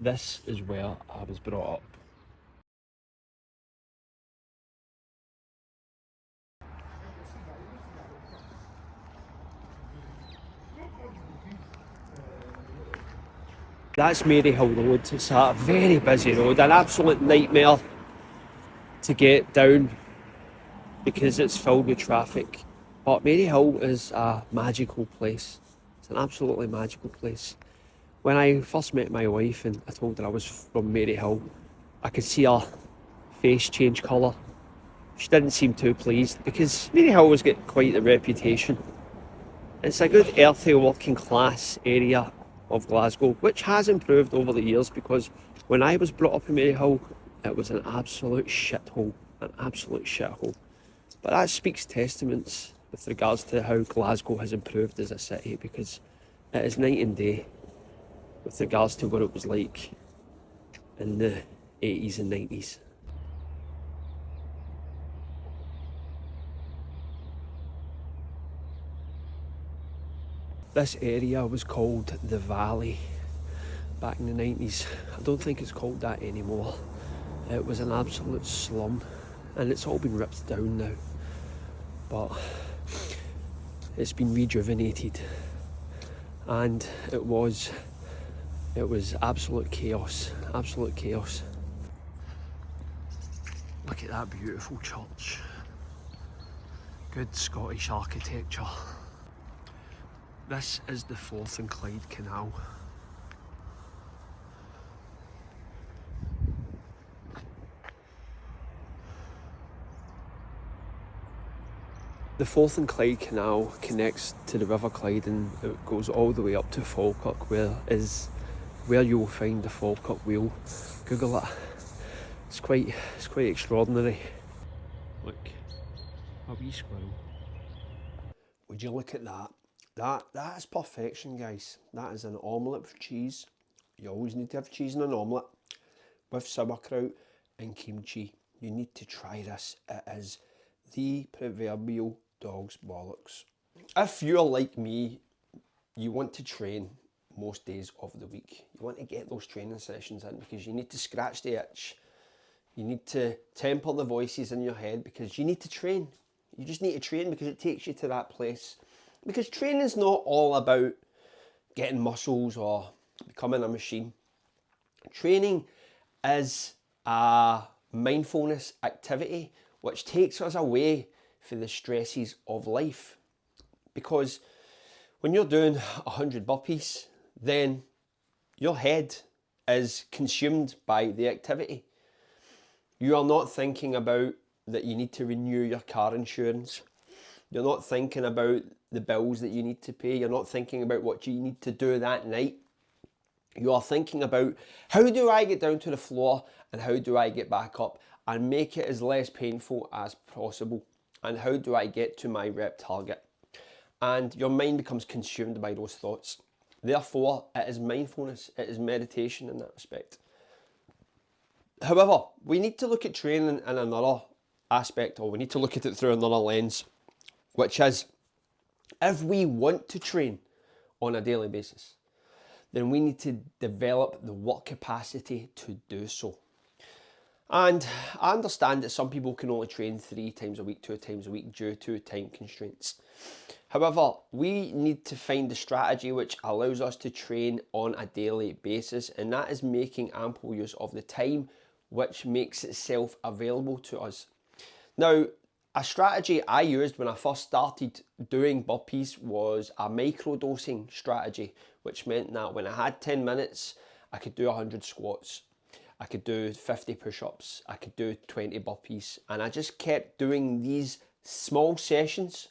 This is where I was brought up. That's Maryhill Road. It's a very busy road, an absolute nightmare to get down because it's filled with traffic. But Maryhill is a magical place. It's an absolutely magical place. When I first met my wife and I told her I was from Maryhill, I could see her face change colour. She didn't seem too pleased because Maryhill has got quite the reputation. It's a good earthy working class area of Glasgow, which has improved over the years because when I was brought up in Maryhill, it was an absolute shithole, an absolute shithole. But that speaks testaments with regards to how Glasgow has improved as a city, because it is night and day with regards to what it was like in the 80s and 90s. This area was called the Valley back in the 90s. I don't think it's called that anymore. It was an absolute slum and it's all been ripped down now. But it's been rejuvenated and it was absolute chaos, absolute chaos. Look at that beautiful church. Good Scottish architecture. This is the Forth and Clyde Canal. The Forth and Clyde Canal connects to the River Clyde and it goes all the way up to Falkirk, where you will find the Falkirk Wheel. Google it. It's quite extraordinary. Look, a wee squirrel. Would you look at that? That is perfection, guys. That is an omelette with cheese. You always need to have cheese in an omelette with sauerkraut and kimchi. You need to try this. It is the proverbial dog's bollocks. If you're like me, you want to train most days of the week. You want to get those training sessions in because you need to scratch the itch. You need to temper the voices in your head because you need to train. You just need to train because it takes you to that place. Because training is not all about getting muscles or becoming a machine. Training is a mindfulness activity which takes us away from the stresses of life. Because when you're doing 100 burpees, then your head is consumed by the activity. You are not thinking about that you need to renew your car insurance. You're not thinking about the bills that you need to pay. You're not thinking about what you need to do that night. You are thinking about how do I get down to the floor and how do I get back up and make it as less painful as possible, and how do I get to my rep target. And your mind becomes consumed by those thoughts. Therefore, it is mindfulness, it is meditation in that respect. However, we need to look at training in another aspect, or we need to look at it through another lens, which is if we want to train on a daily basis, then we need to develop the work capacity to do so. And I understand that some people can only train 3 times a week, 2 times a week due to time constraints. However, we need to find a strategy which allows us to train on a daily basis, and that is making ample use of the time which makes itself available to us. Now, a strategy I used when I first started doing burpees was a microdosing strategy, which meant that when I had 10 minutes, I could do 100 squats. I could do 50 push-ups, I could do 20 burpees, and I just kept doing these small sessions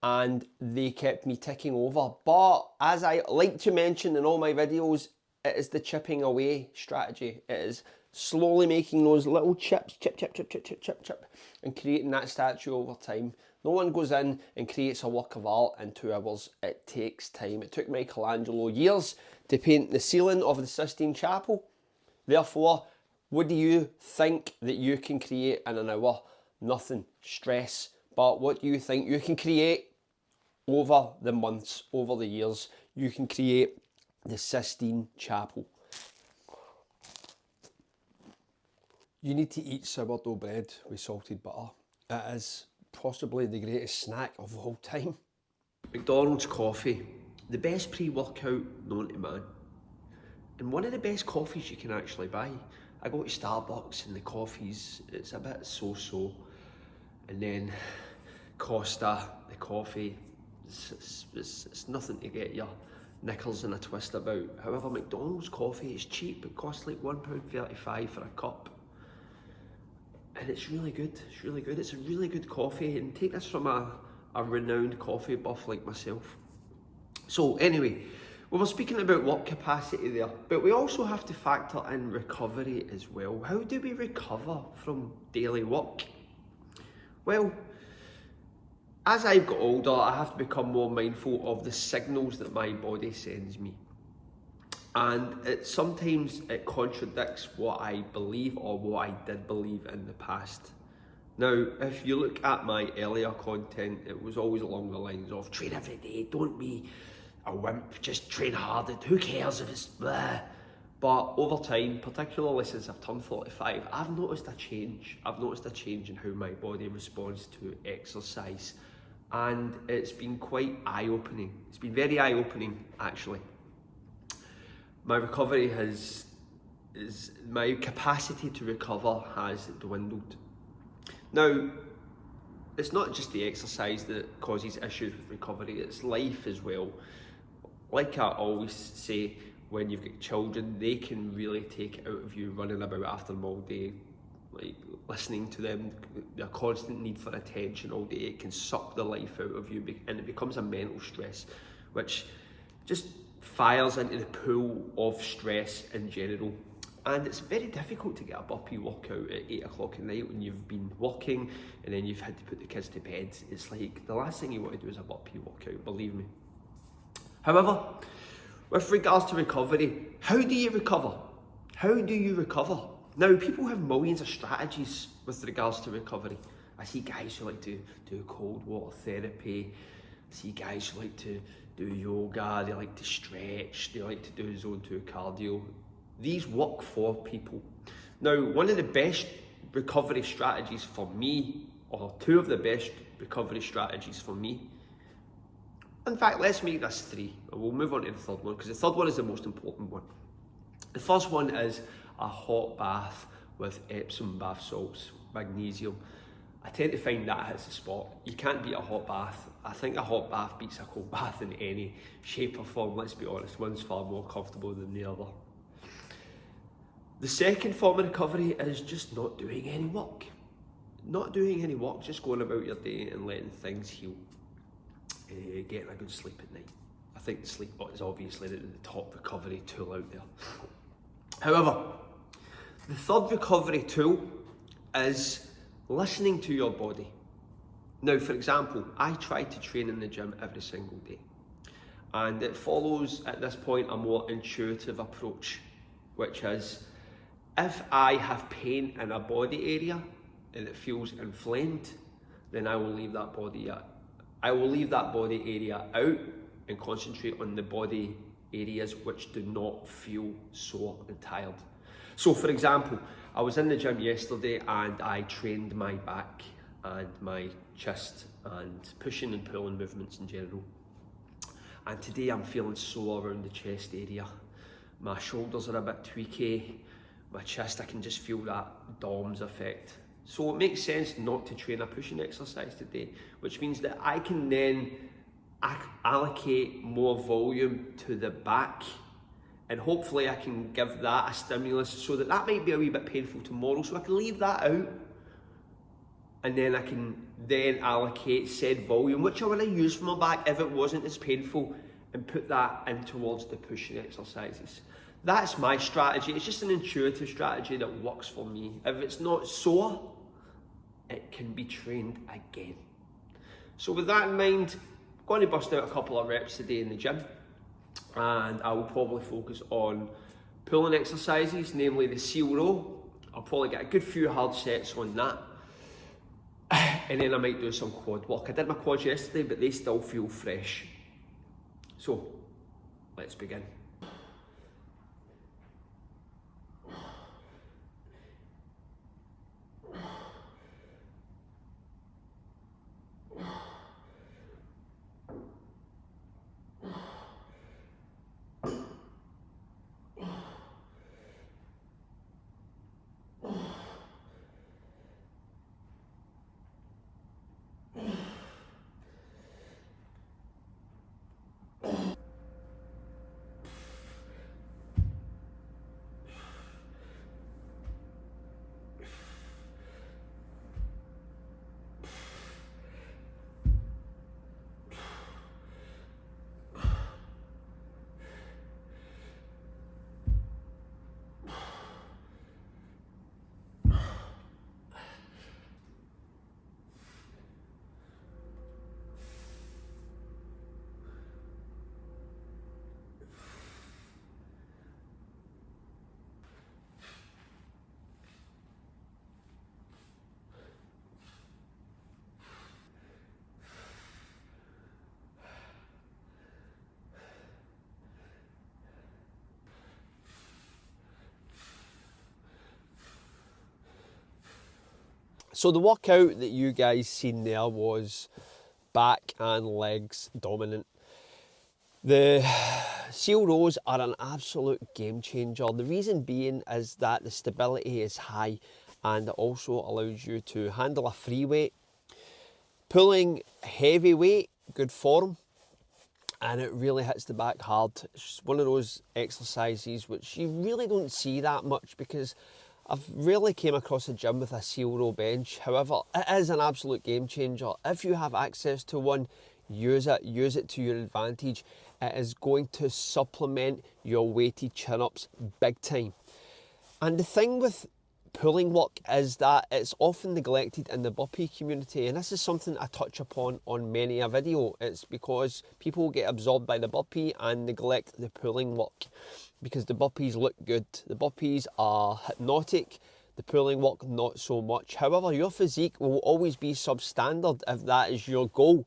and they kept me ticking over. But as I like to mention in all my videos, it is the chipping away strategy. It is slowly making those little chips, chip, and creating that statue over time. No one goes in and creates a work of art in 2 hours. It takes time. It took Michelangelo years to paint the ceiling of the Sistine Chapel. Therefore, what do you think that you can create in an hour? Nothing. Stress. But what do you think you can create over the months, over the years? You can create the Sistine Chapel. You need to eat sourdough bread with salted butter. It is possibly the greatest snack of all time. McDonald's coffee, the best pre-workout known to man. And one of the best coffees you can actually buy. I go to Starbucks and the coffees, it's a bit so-so. And then Costa, the coffee, it's nothing to get your nickels and a twist about. However, McDonald's coffee is cheap. It costs like £1.35 for a cup. And it's really good, it's really good. It's a really good coffee, and take this from a renowned coffee buff like myself. So anyway, we were speaking about work capacity there, but we also have to factor in recovery as well. How do we recover from daily work? Well, as I've got older, I have to become more mindful of the signals that my body sends me. And sometimes it contradicts what I believe or what I did believe in the past. Now, if you look at my earlier content, it was always along the lines of train every day, don't be a wimp, just train hard, who cares if it's blah. But over time, particularly since I've turned 45, I've noticed a change. I've noticed a change in how my body responds to exercise. And it's been quite eye-opening. It's been very eye-opening, actually. My recovery my capacity to recover has dwindled. Now, it's not just the exercise that causes issues with recovery, it's life as well. Like I always say, when you've got children, they can really take it out of you running about after them all day, like listening to them, their constant need for attention all day. It can suck the life out of you, and it becomes a mental stress, which just fires into the pool of stress in general. And it's very difficult to get a burpee workout at 8 o'clock at night when you've been working and then you've had to put the kids to bed. It's like the last thing you want to do is a burpee workout, believe me. However, with regards to recovery, how do you recover? How do you recover? Now, people have millions of strategies with regards to recovery. I see guys who like to do cold water therapy. I see guys who like to do yoga, they like to stretch, they like to do zone 2 cardio. These work for people. Now, one of the best recovery strategies for me, or two of the best recovery strategies for me, in fact, let's make this 3, and we'll move on to the third one, because the third one is the most important one. The first one is a hot bath with Epsom bath salts, magnesium. I tend to find that hits the spot. You can't beat a hot bath. I think a hot bath beats a cold bath in any shape or form, let's be honest. One's far more comfortable than the other. The second form of recovery is just not doing any work. Not doing any work, just going about your day and letting things heal. Getting a good sleep at night. I think sleep is obviously the top recovery tool out there. However, the third recovery tool is listening to your body. Now, for example, I try to train in the gym every single day. And it follows, at this point, a more intuitive approach, which is, if I have pain in a body area and it feels inflamed, then I will leave that body area out and concentrate on the body areas which do not feel sore and tired. So for example, I was in the gym yesterday and I trained my back and my chest and pushing and pulling movements in general. And today I'm feeling sore around the chest area. My shoulders are a bit tweaky. My chest, I can just feel that DOMS effect. So it makes sense not to train a pushing exercise today, which means that I can then allocate more volume to the back, and hopefully I can give that a stimulus so that might be a wee bit painful tomorrow, so I can leave that out, and then I can then allocate said volume, which I want to use for my back if it wasn't as painful, and put that in towards the pushing exercises. That's my strategy. It's just an intuitive strategy that works for me. If it's not sore, it can be trained again. So with that in mind, I'm going to bust out a couple of reps today in the gym, and I will probably focus on pulling exercises, namely the seal row. I'll probably get a good few hard sets on that, and then I might do some quad work. I did my quads yesterday, but they still feel fresh. So let's begin. So the workout that you guys seen there was back and legs dominant. The seal rows are an absolute game changer. The reason being is that the stability is high and it also allows you to handle a free weight. Pulling heavy weight, good form, and it really hits the back hard. It's one of those exercises which you really don't see that much because I've rarely came across a gym with a seal row bench. However, it is an absolute game changer. If you have access to one, use it to your advantage. It is going to supplement your weighted chin-ups big time. And the thing with pulling work is that it's often neglected in the burpee community, and this is something I touch upon on many a video. It's because people get absorbed by the burpee and neglect the pulling work because the burpees look good. The burpees are hypnotic, the pulling work not so much. However, your physique will always be substandard if that is your goal.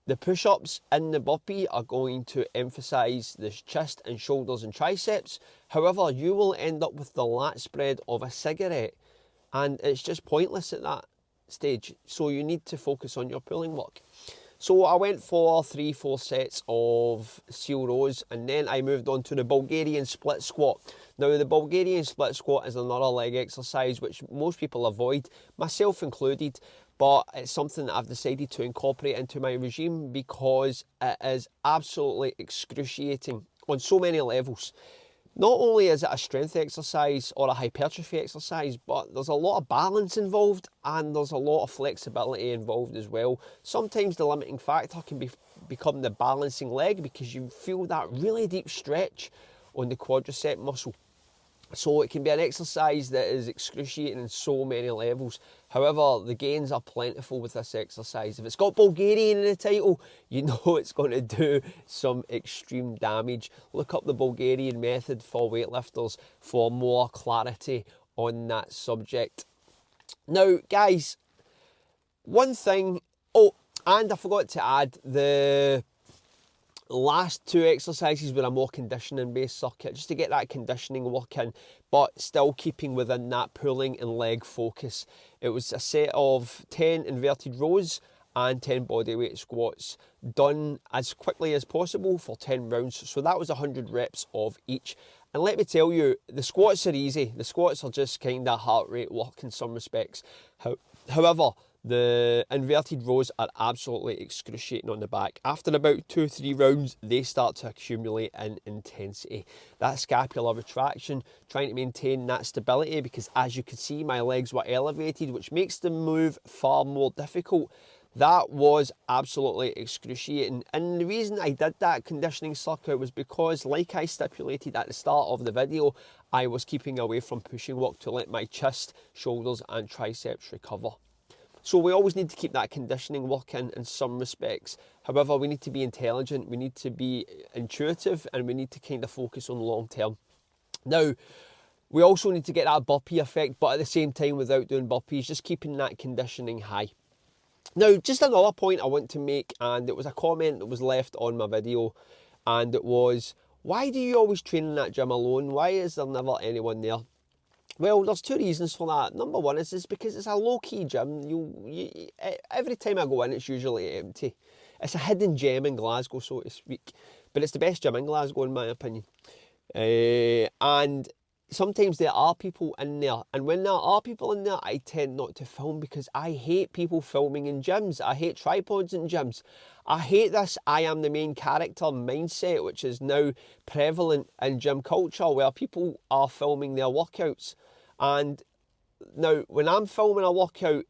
The push-ups in the burpee are going to emphasise the chest and shoulders and triceps. However, you will end up with the lat spread of a cigarette and it's just pointless at that stage. So you need to focus on your pulling work. So I went for 3-4 sets of seal rows and then I moved on to the Bulgarian split squat. Now the Bulgarian split squat is another leg exercise which most people avoid, myself included. But it's something that I've decided to incorporate into my regime because it is absolutely excruciating on so many levels. Not only is it a strength exercise or a hypertrophy exercise, but there's a lot of balance involved and there's a lot of flexibility involved as well. Sometimes the limiting factor can become the balancing leg because you feel that really deep stretch on the quadricep muscle. So it can be an exercise that is excruciating in so many levels. However, the gains are plentiful with this exercise. If it's got Bulgarian in the title, you know it's going to do some extreme damage. Look up the Bulgarian method for weightlifters for more clarity on that subject. Now, guys, one thing, oh, and I forgot to add, the last two exercises were a more conditioning based circuit just to get that conditioning work in, but still keeping within that pulling and leg focus. It was a set of 10 inverted rows and 10 bodyweight squats done as quickly as possible for 10 rounds. So that was 100 reps of each. And let me tell you, the squats are easy. The squats are just kind of heart rate work in some respects. However, the inverted rows are absolutely excruciating on the back. After about 2-3 rounds, they start to accumulate in intensity. That scapular retraction, trying to maintain that stability, because as you can see, my legs were elevated, which makes the move far more difficult. That was absolutely excruciating. And the reason I did that conditioning circuit was because, like I stipulated at the start of the video, I was keeping away from pushing work to let my chest, shoulders and triceps recover. So we always need to keep that conditioning work in some respects. However, we need to be intelligent, we need to be intuitive, and we need to kind of focus on long term. Now, we also need to get that burpee effect, but at the same time, without doing burpees, just keeping that conditioning high. Now, just another point I want to make, and it was a comment that was left on my video, and it was, why do you always train in that gym alone? Why is there never anyone there? Well, there's two reasons for that. Number one is because it's a low-key gym. Every time I go in, it's usually empty. It's a hidden gem in Glasgow, so to speak. But it's the best gym in Glasgow, in my opinion. And sometimes there are people in there. And when there are people in there, I tend not to film because I hate people filming in gyms. I hate tripods in gyms. I hate this I am the main character mindset, which is now prevalent in gym culture, where people are filming their workouts. And now, when I'm filming a workout,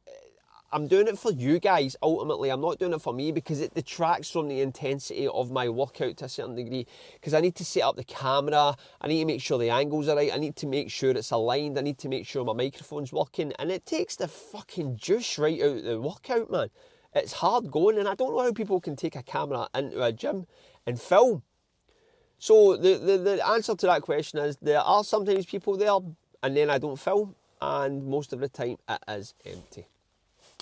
I'm doing it for you guys, ultimately. I'm not doing it for me because it detracts from the intensity of my workout to a certain degree. Because I need to set up the camera, I need to make sure the angles are right, I need to make sure it's aligned, I need to make sure my microphone's working. And it takes the fucking juice right out of the workout, man. It's hard going, and I don't know how people can take a camera into a gym and film. So the answer to that question is there are sometimes people there, and then I don't film, and most of the time it is empty.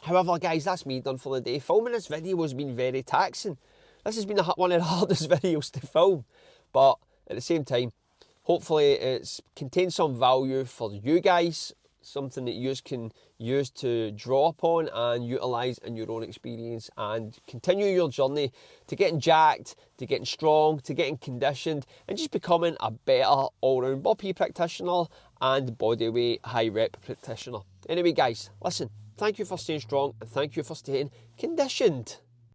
However, guys, that's me done for the day. Filming this video has been very taxing. This has been one of the hardest videos to film, but at the same time, hopefully it's contained some value for you guys, something that you can use to draw upon and utilise in your own experience, and continue your journey to getting jacked, to getting strong, to getting conditioned, and just becoming a better all-round burpee practitioner and bodyweight high rep practitioner. Anyway guys, listen, thank you for staying strong and thank you for staying conditioned.